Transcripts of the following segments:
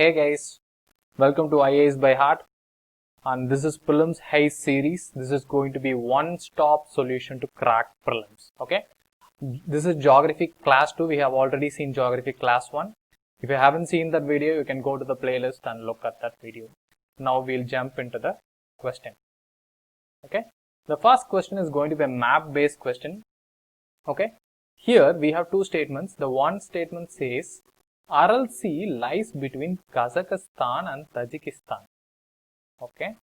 Hey guys, welcome to IAS by Heart, and this is Prelims Haze series. This is going to be one-stop solution to crack prelims. Okay, this is Geography Class 2. We have already seen Geography Class 1. If you haven't seen that video, you can go to the playlist and look at that video. Now we'll jump into the question. Okay, the first question is going to be a map-based question. Okay, here we have two statements. The one statement says Aral Sea lies between Kazakhstan and Tajikistan. Okay.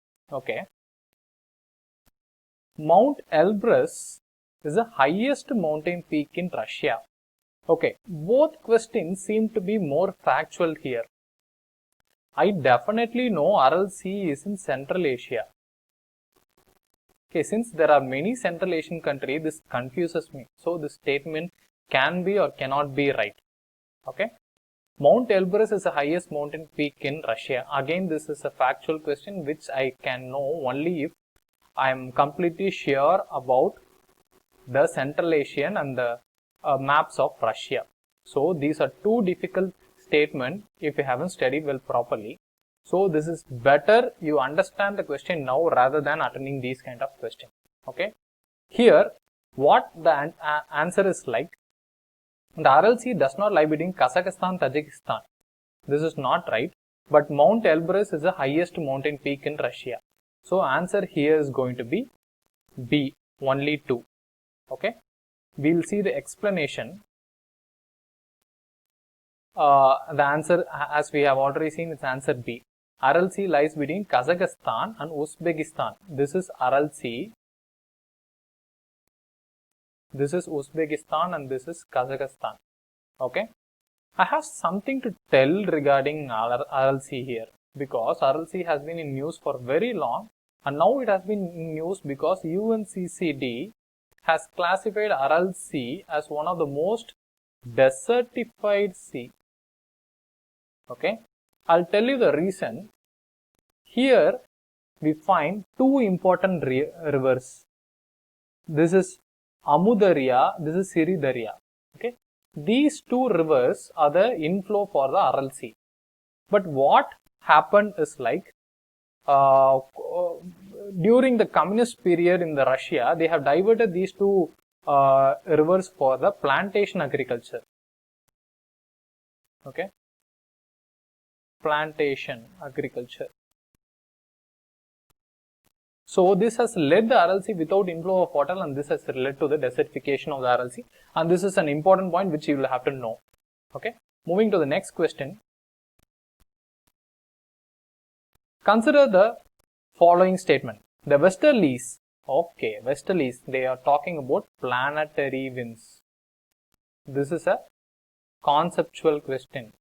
Mount Elbrus is the highest mountain peak in Russia. Okay, both questions seem to be more factual here. I definitely know Aral Sea is in Central Asia. Okay, since there are many Central Asian countries, this confuses me. So this statement can be or cannot be right. Okay. Mount Elbrus is the highest mountain peak in Russia. Again, this is a factual question which I can know only if I am completely sure about the Central Asian and the maps of Russia. So these are two difficult statements if you haven't studied well properly. So this is better you understand the question now rather than attending these kind of questions. Okay. Here, what the answer is like. The Aral Sea does not lie between Kazakhstan and Tajikistan. This is not right. But Mount Elbrus is the highest mountain peak in Russia. So answer here is going to be B, only 2. Okay. We'll see the explanation. The answer, as we have already seen, is answer B. Aral Sea lies between Kazakhstan and Uzbekistan. This is Aral Sea. This is Uzbekistan and this is Kazakhstan. Okay. I have something to tell regarding Aral Sea here because Aral Sea has been in news for very long and now it has been in news because UNCCD has classified Aral Sea as one of the most desertified sea. Okay. I'll tell you the reason. Here we find two important rivers. This is Amu Darya, this is Siri Darya. Okay. These two rivers are the inflow for the Aral Sea. But what happened is like during the communist period in the Russia, they have diverted these two rivers for the plantation agriculture. Okay. Plantation agriculture. So this has led the Aral Sea without inflow of water and this has led to the desertification of the Aral Sea, and this is an important point which you will have to know. Okay. Moving to the next question. Consider the following statement. The westerlies, okay, westerlies, they are talking about planetary winds. This is a conceptual question.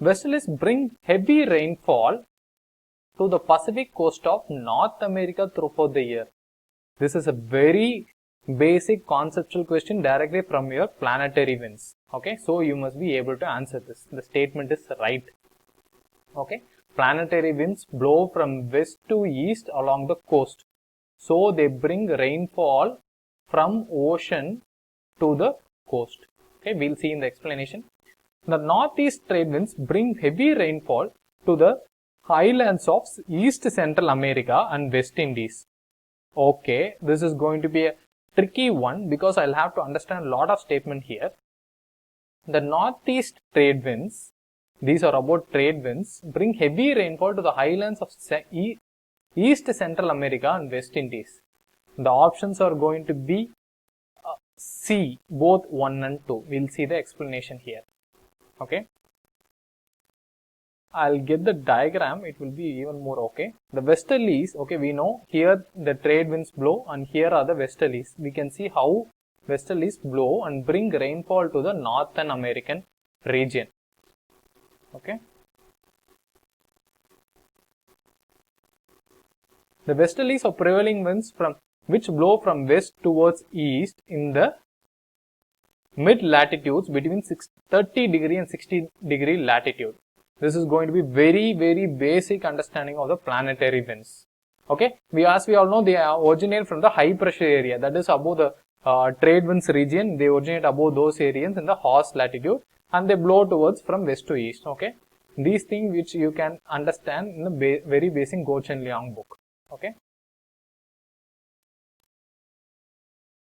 Westerlies bring heavy rainfall to the Pacific coast of North America throughout the year. This is a very basic conceptual question directly from your planetary winds. Okay, so you must be able to answer this. The statement is right. Okay, planetary winds blow from west to east along the coast. So they bring rainfall from ocean to the coast. Okay, we'll see in the explanation. The northeast trade winds bring heavy rainfall to the highlands of East Central America and West Indies. Okay, this is going to be a tricky one because I'll have to understand a lot of statement here. The northeast trade winds, these are about trade winds, bring heavy rainfall to the highlands of East Central America and West Indies. The options are going to be C, both 1 and 2. We'll see the explanation here. Okay. I'll get the diagram, it will be even more okay. The westerlies, okay, we know here the trade winds blow and here are the westerlies. We can see how westerlies blow and bring rainfall to the Northern American region. Okay. The westerlies are prevailing winds which blow from west towards east in the mid latitudes between 30 degree and 60 degree latitude. This is going to be very basic understanding of the planetary winds. Okay, as we all know, they originate from the high pressure area, that is above the trade winds region. They originate above those areas in the horse latitude and they blow towards from west to east. Okay, These things which you can understand in the very basic Goh Chen Liang book. Okay.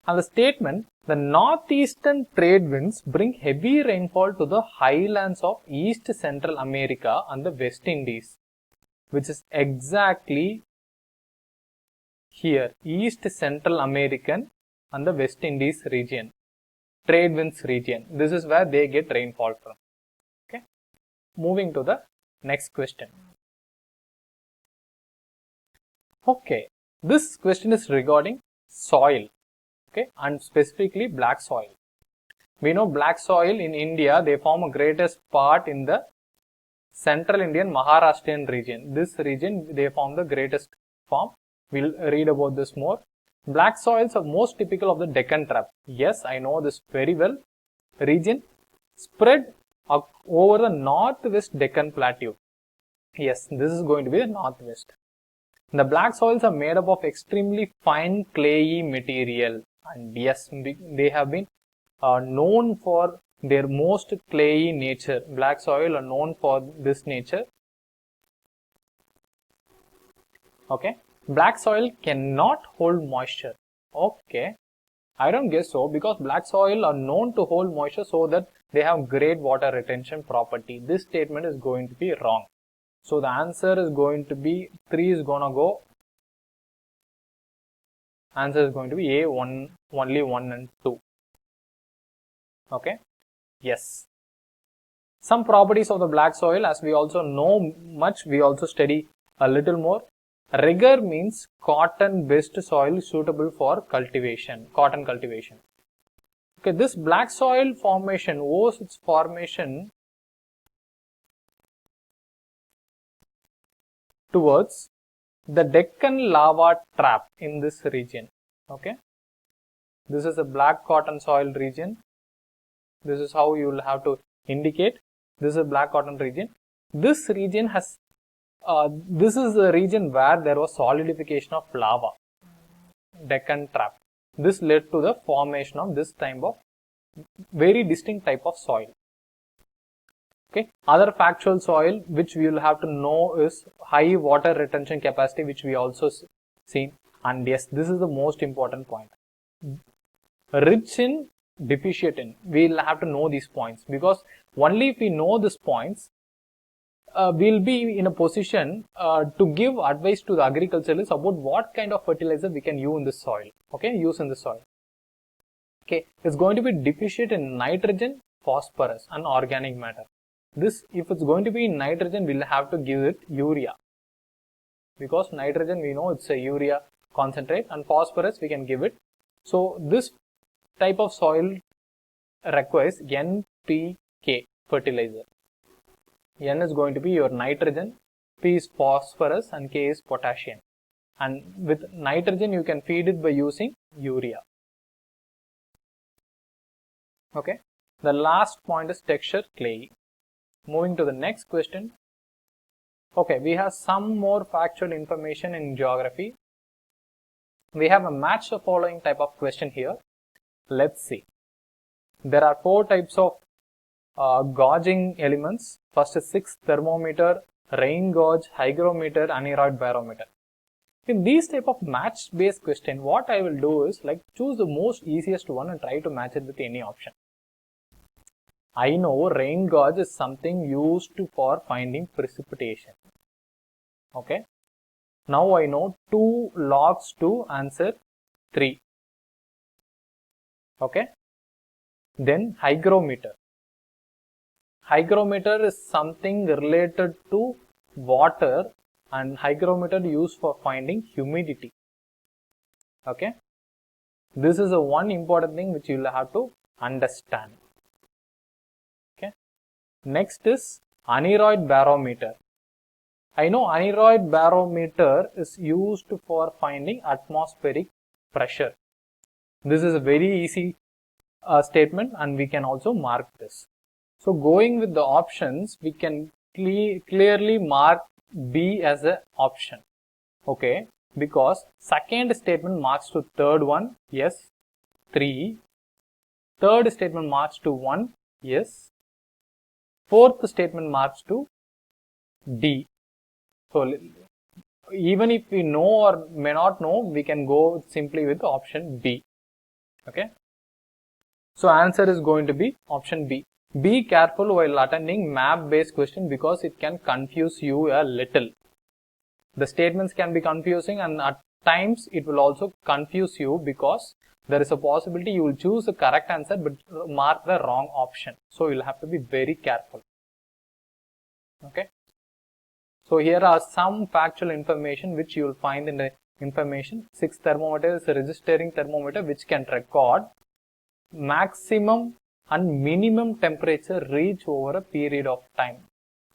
And the statement, the northeastern trade winds bring heavy rainfall to the highlands of East Central America and the West Indies, which is exactly here, East Central American and the West Indies region, trade winds region. This is where they get rainfall from. Okay. Moving to the next question. Okay, this question is regarding soil. Okay, and specifically black soil. We know black soil in India, they form a greatest part in the central Indian Maharashtrian region. This region, they form the greatest form. We'll read about this more. Black soils are most typical of the Deccan Trap. Yes, I know this very well. Region spread over the northwest Deccan Plateau. Yes, this is going to be the northwest. The black soils are made up of extremely fine clayey material. And yes, they have been known for their most clayey nature. Black soil are known for this nature. Okay. Black soil cannot hold moisture. Okay. I don't guess so, because black soil are known to hold moisture so that they have great water retention property. This statement is going to be wrong. So the answer is going to be 3 is gonna go. Answer is going to be A, only 1 and 2. Okay. Yes. Some properties of the black soil, as we also know much, we also study a little more. Rigor means cotton-based soil suitable for cultivation, cotton cultivation. Okay, this black soil formation owes its formation towards the Deccan lava trap in this region. Okay, this is a black cotton soil region. This is how you will have to indicate. This is a black cotton region. This region has this is the region where there was solidification of lava, Deccan Trap. This led to the formation of this type of very distinct type of soil. Okay. Other factual soil which we will have to know is high water retention capacity, which we also seen. And yes, this is the most important point. Rich in, deficient in. We will have to know these points, because only if we know these points, we'll be in a position to give advice to the agriculturalists about what kind of fertilizer we can use in the soil. Okay, use in the soil. Okay, it's going to be deficient in nitrogen, phosphorus, and organic matter. This, if it's going to be in nitrogen, we'll have to give it urea, because nitrogen we know it's a urea concentrate, and phosphorus we can give it. So this type of soil requires NPK fertilizer. N is going to be your nitrogen, P is phosphorus, and K is potassium. And with nitrogen you can feed it by using urea. Okay. The last point is texture clay. Moving to the next question. Okay, we have some more factual information in geography. We have a match the following type of question here. Let's see. There are 4 types of gauging elements. First is 6 thermometer, rain gauge, hygrometer, aneroid barometer. In these type of match based question, what I will do is like choose the most easiest one and try to match it with any option. I know rain gauge is something used for finding precipitation. Okay. Now I know 2 logs to answer 3. Okay. Then hygrometer. Hygrometer is something related to water, and hygrometer used for finding humidity. Okay. This is a one important thing which you will have to understand. Okay. Next is aneroid barometer. I know aneroid barometer is used for finding atmospheric pressure. This is a very easy statement, and we can also mark this. So going with the options, we can clearly mark B as an option. Okay, because second statement marks to third one, yes, 3. Third statement marks to 1, yes. Fourth statement marks to D. So even if we know or may not know, we can go simply with option B. Okay. So answer is going to be option B. Be careful while attending map based question because it can confuse you a little. The statements can be confusing and at times it will also confuse you because there is a possibility you will choose the correct answer but mark the wrong option. So you will have to be very careful. Okay. So here are some factual information which you will find in the information. 6 thermometer is a registering thermometer which can record maximum and minimum temperature reach over a period of time.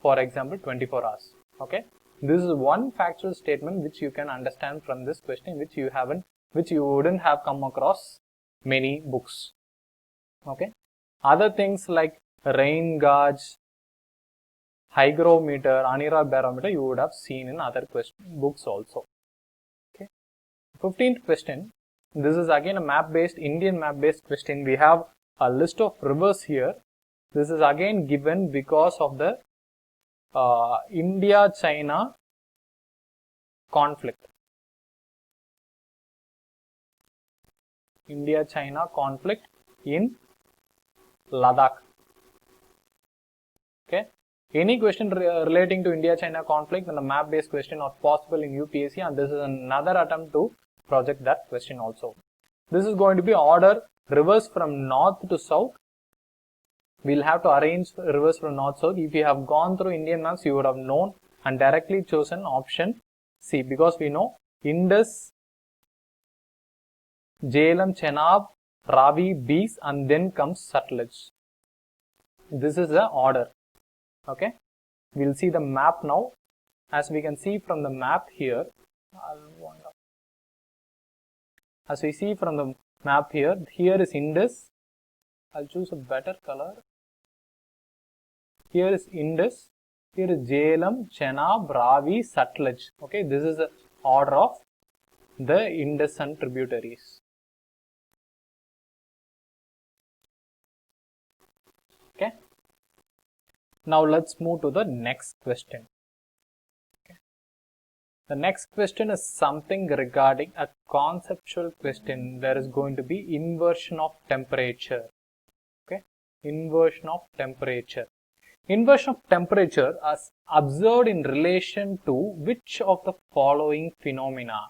For example, 24 hours. Okay. This is one factual statement which you can understand from this question which you wouldn't have come across many books. Okay. Other things like rain gauge, hygrometer, aneroid barometer you would have seen in other books also. Okay. 15th question. This is again a map based, Indian map based question. We have a list of rivers here. This is again given because of the India-China conflict. India-China conflict in Ladakh. Okay. Any question relating to India-China conflict and the map-based question are possible in UPSC, and this is another attempt to project that question also. This is going to be order rivers from north to south. We'll have to arrange rivers from north-south. If you have gone through Indian maps, you would have known and directly chosen option C because we know Indus, Jhelum, Chenab, Ravi, Beas, and then comes Sutlej. This is the order. Okay, we'll see the map now. As we can see from the map here, as we see from the map here, here is Indus. I'll choose a better color. Here is Indus. Here is Jhelum, Chenab, Ravi, Sutlej. Okay, this is the order of the Indus and tributaries. Okay. Now let's move to the next question. Okay. The next question is something regarding a conceptual question. There is going to be inversion of temperature. Okay, inversion of temperature. Inversion of temperature is observed in relation to which of the following phenomena?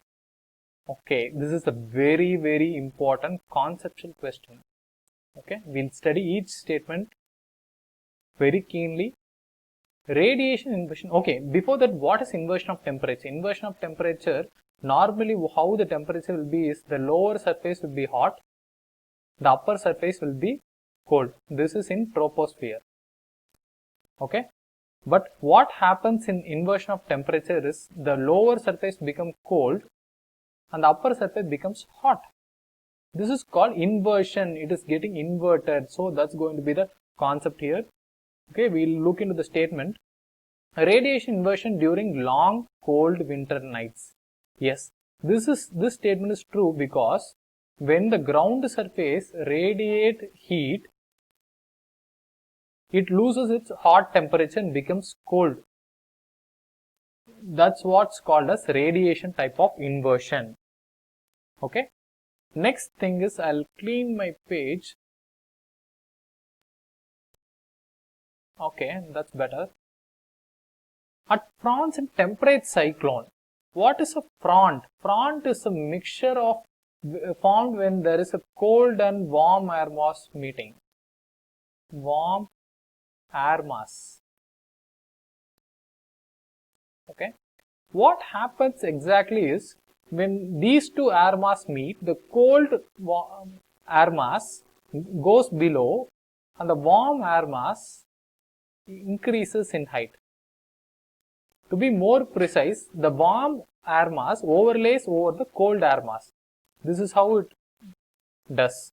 Okay, this is a very, very important conceptual question. Okay, we'll study each statement very keenly. Radiation inversion. Okay, before that, what is inversion of temperature? Inversion of temperature, normally how the temperature will be is the lower surface will be hot, the upper surface will be cold. This is in troposphere. Okay, but what happens in inversion of temperature is the lower surface becomes cold and the upper surface becomes hot. This is called inversion. It is getting inverted. So that's going to be the concept here. Okay, we'll look into the statement. Radiation inversion during long cold winter nights. Yes, this statement is true because when the ground surface radiates heat, it loses its hot temperature and becomes cold. That's what's called as radiation type of inversion. Okay. Next thing is I'll clean my page. Okay, that's better. At front and temperate cyclone. What is a front? Front is a mixture of formed when there is a cold and warm air mass meeting. Warm air mass. Okay. What happens exactly is when these two air mass meet, the cold air mass goes below and the warm air mass increases in height. To be more precise, the warm air mass overlays over the cold air mass. This is how it does.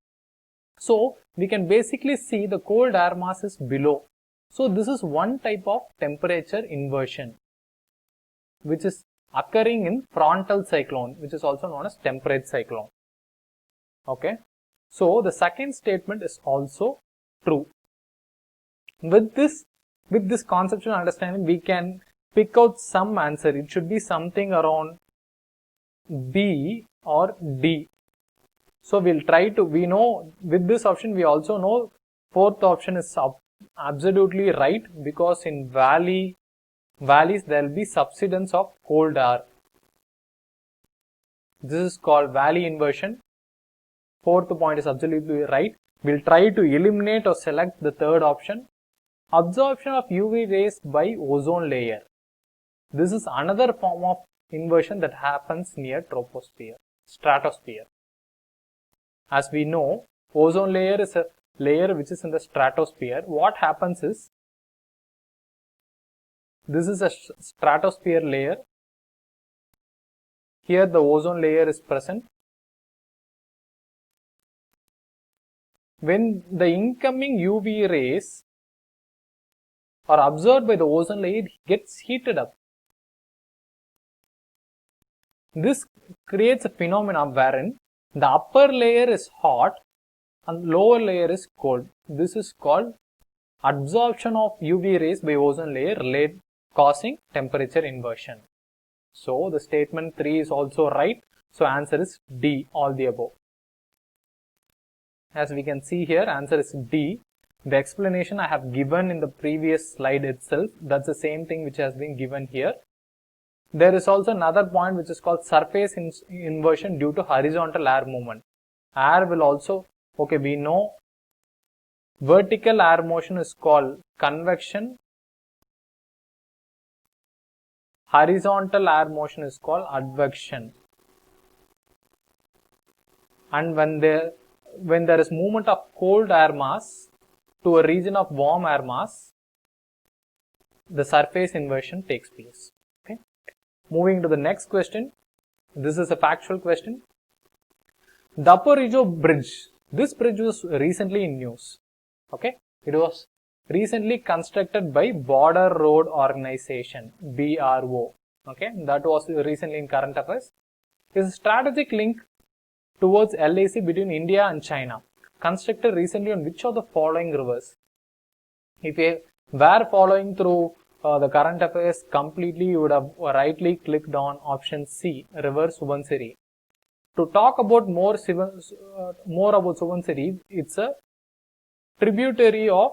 So we can basically see the cold air mass is below. So this is one type of temperature inversion which is occurring in frontal cyclone, which is also known as temperate cyclone. Okay. So the second statement is also true. With this conceptual understanding, we can pick out some answer. It should be something around B or D. So we'll try to, we know with this option, we also know fourth option is absolutely right, because in valleys there will be subsidence of cold air. This is called valley inversion. Fourth point is absolutely right. We'll try to eliminate or select the third option. Absorption of UV rays by ozone layer. This is another form of inversion that happens near stratosphere. As we know, ozone layer is a layer which is in the stratosphere. What happens is, this is a stratosphere layer. Here the ozone layer is present. When the incoming UV rays are absorbed by the ozone layer, it gets heated up. This creates a phenomenon wherein the upper layer is hot and lower layer is cold. This is called absorption of UV rays by ozone layer, causing temperature inversion. So the statement 3 is also right. So answer is D, all the above. As we can see here, answer is D. The explanation I have given in the previous slide itself, that's the same thing which has been given here. There is also another point which is called surface inversion due to horizontal air movement. Air will also, okay, we know vertical air motion is called convection. Horizontal air motion is called advection. And when there is movement of cold air mass to a region of warm air mass, the surface inversion takes place. Okay. Moving to the next question. This is a factual question. The Upper Ridge Bridge. This bridge was recently in news. Okay. It was recently constructed by Border Road Organization, BRO. Okay. That was recently in current affairs. It is a strategic link towards LAC between India and China. Constructed recently on which of the following rivers? If you were following through the current affairs completely, you would have rightly clicked on option C, River Subansiri. To talk about more about Subansiri, it's a tributary of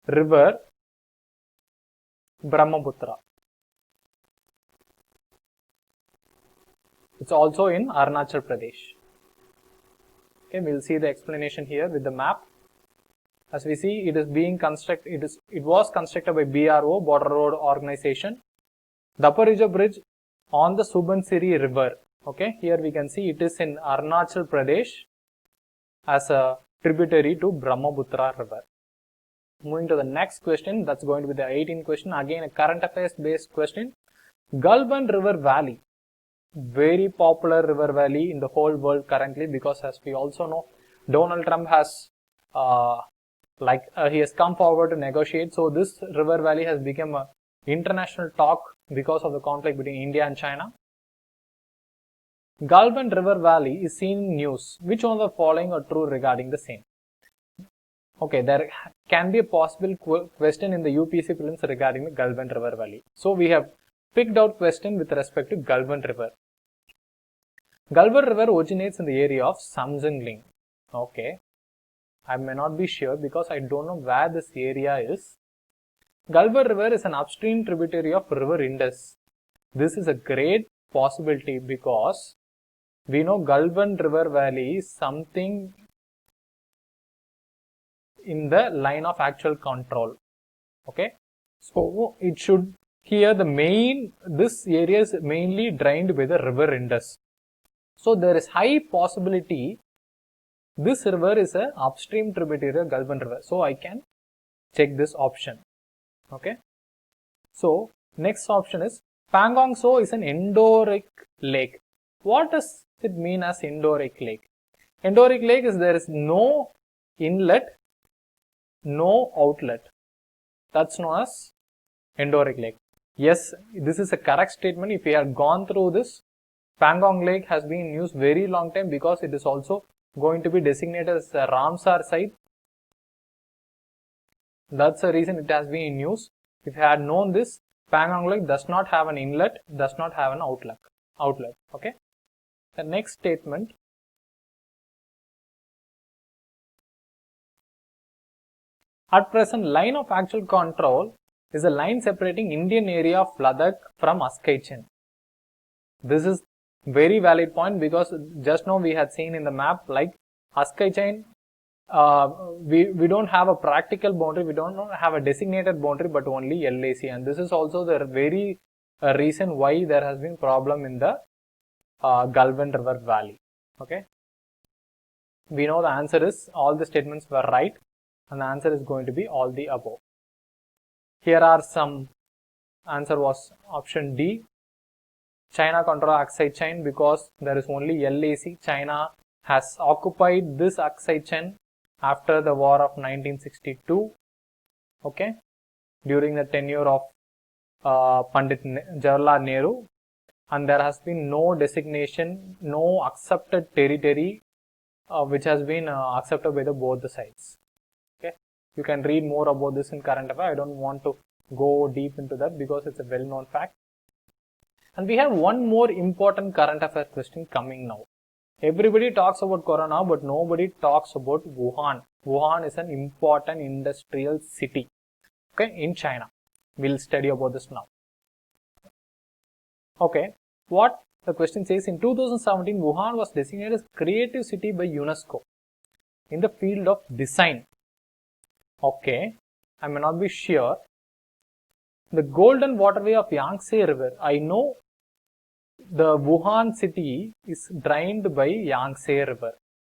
river Brahmaputra. It's also in Arunachal Pradesh. Okay, we'll see the explanation here with the map. As we see, it is being constructed. It was constructed by BRO, Border Road Organization. The Upper Ridge Bridge on the Subansiri River. Okay, here we can see it is in Arunachal Pradesh as a tributary to Brahmaputra River. Moving to the next question, that's going to be the 18th question. Again, a current affairs based question. Gulban River Valley. Very popular river valley in the whole world currently, because as we also know, Donald Trump has he has come forward to negotiate. So this river valley has become a international talk because of the conflict between India and China. Gulban River Valley is seen in news. Which one of the following are true regarding the same? Okay, there can be a possible question in the UPSC prelims regarding the Gulban River Valley. So we have picked out question with respect to Gulban River. Gulban River originates in the area of Samjangling. Okay, I may not be sure because I don't know where this area is. Gulban River is an upstream tributary of River Indus. This is a great possibility because we know Gulban River Valley is something in the line of actual control. Okay, so it should, here this area is mainly drained by the River Indus. So there is high possibility this river is a upstream tributary of Gulban River. So I can check this option. Okay. So next option is Pangong Tso is an endorheic lake. What does it mean as endorheic lake? Endorheic lake is there is no inlet, no outlet. That's known as endorheic lake. Yes, this is a correct statement. If we had gone through this, Pangong Lake has been used very long time because it is also going to be designated as a Ramsar site. That's the reason it has been in use. If you had known this, Pangong Lake does not have an inlet, does not have an outlet. Okay. The next statement. At present, line of actual control is a line separating Indian area of Ladakh from Askaichen. This is very valid point because just now we had seen in the map like Askaichen, we don't have a practical boundary, we don't have a designated boundary, but only LAC, and this is also the very reason why there has been problem in the Galvan River Valley. Okay, we know the answer is all the statements were right, and the answer is going to be all the above. Here are some. Answer was option D. China control Aksai because there is only LAC. China has occupied this Aksai after the war of 1962. Okay, during the tenure of Pandit Jawaharlal Nehru, and there has been no designation, no accepted territory which has been accepted by both the sides. Okay, you can read more about this in current affairs. I don't want to go deep into that because it's a well-known fact. And we have one more important current affairs question coming now. Everybody talks about Corona, but nobody talks about Wuhan. Wuhan is an important industrial city, okay, in China. We'll study about this now. Okay, what the question says, in 2017, Wuhan was designated as creative city by UNESCO in the field of design. Okay, I may not be sure. The golden waterway of Yangtze River. I know the Wuhan city is drained by Yangtze River.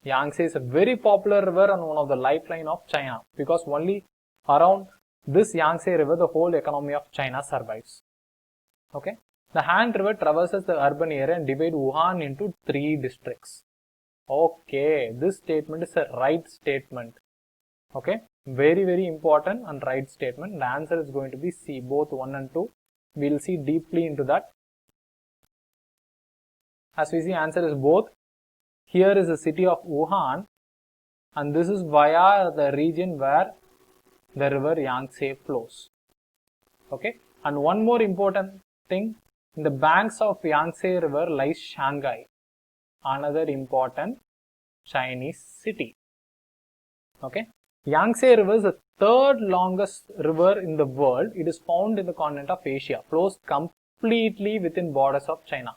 Yangtze is a very popular river and one of the lifeline of China because only around this Yangtze River the whole economy of China survives. Okay, the Han River traverses the urban area and divides Wuhan into 3 districts. Okay, this statement is a right statement. Okay, very important and right statement. The answer is going to be C, both 1 and 2. We will see deeply into that. As we see, answer is both. Here is the city of Wuhan, and this is via the region where the river Yangtze flows. Okay, and one more important thing, in the banks of Yangtze River lies Shanghai, another important Chinese city. Okay, Yangtze River is the 3rd longest river in the world. It is found in the continent of Asia, flows completely within borders of China.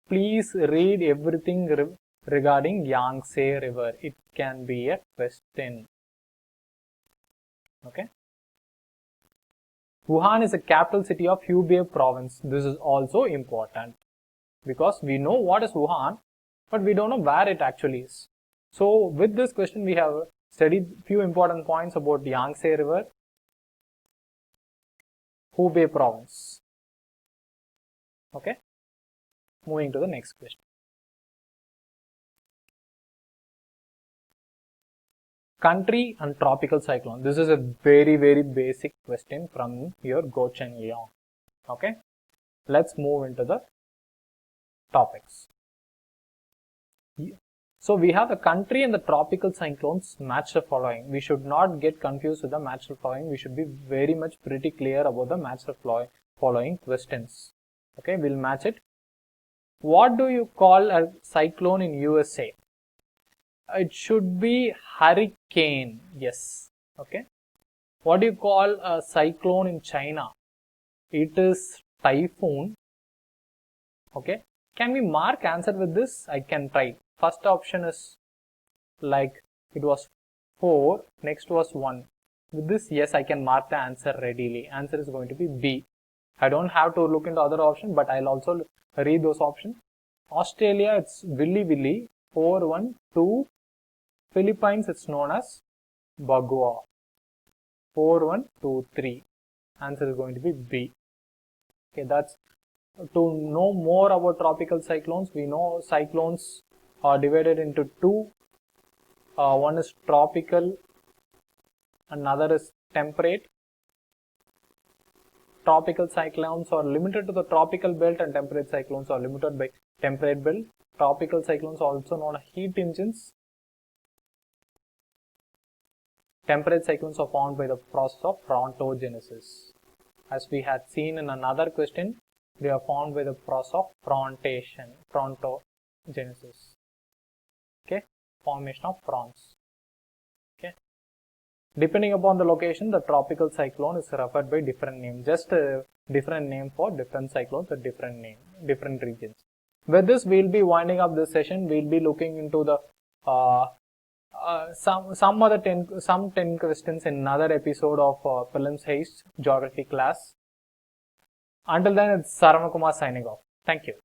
Please read everything regarding Yangtze River. It can be a question. Okay. Wuhan is the capital city of Hubei province. This is also important because we know what is Wuhan, but we don't know where it actually is. So with this question, we have studied few important points about Yangtze River, Hubei province. Okay. Moving to the next question. Country and tropical cyclone. This is a very basic question from your Gochen Leong. Okay, let's move into the topics. So we have the country and the tropical cyclones match the following. We should not get confused with the match the following. We should be very much pretty clear about the match the following questions. Okay, we'll match it. What do you call a cyclone in USA? It should be hurricane. Yes. Okay. What do you call a cyclone in China? It is typhoon. Okay. Can we mark answer with this? I can try. First option is like it was 4. Next was 1. With this, yes, I can mark the answer readily. Answer is going to be B. I don't have to look into other options, but I'll also read those options. Australia, it's Willy Willy. 412. Philippines, it's known as Bagua. 4123. Answer is going to be B. Okay, that's to know more about tropical cyclones. We know cyclones are divided into 2. One is tropical, another is temperate. Tropical cyclones are limited to the tropical belt and temperate cyclones are limited by temperate belt. Tropical cyclones are also known as heat engines. Temperate cyclones are formed by the process of frontogenesis. As we had seen in another question, they are formed by the process of frontogenesis. Okay, formation of fronts. Okay, depending upon the location, the tropical cyclone is referred by different name. Just a different name for different cyclones at different name, different regions. With this, we'll be winding up this session. We'll be looking into the some 10 questions in another episode of Prelims Heist Geography class. Until then, it's Saravakumar signing off. Thank you.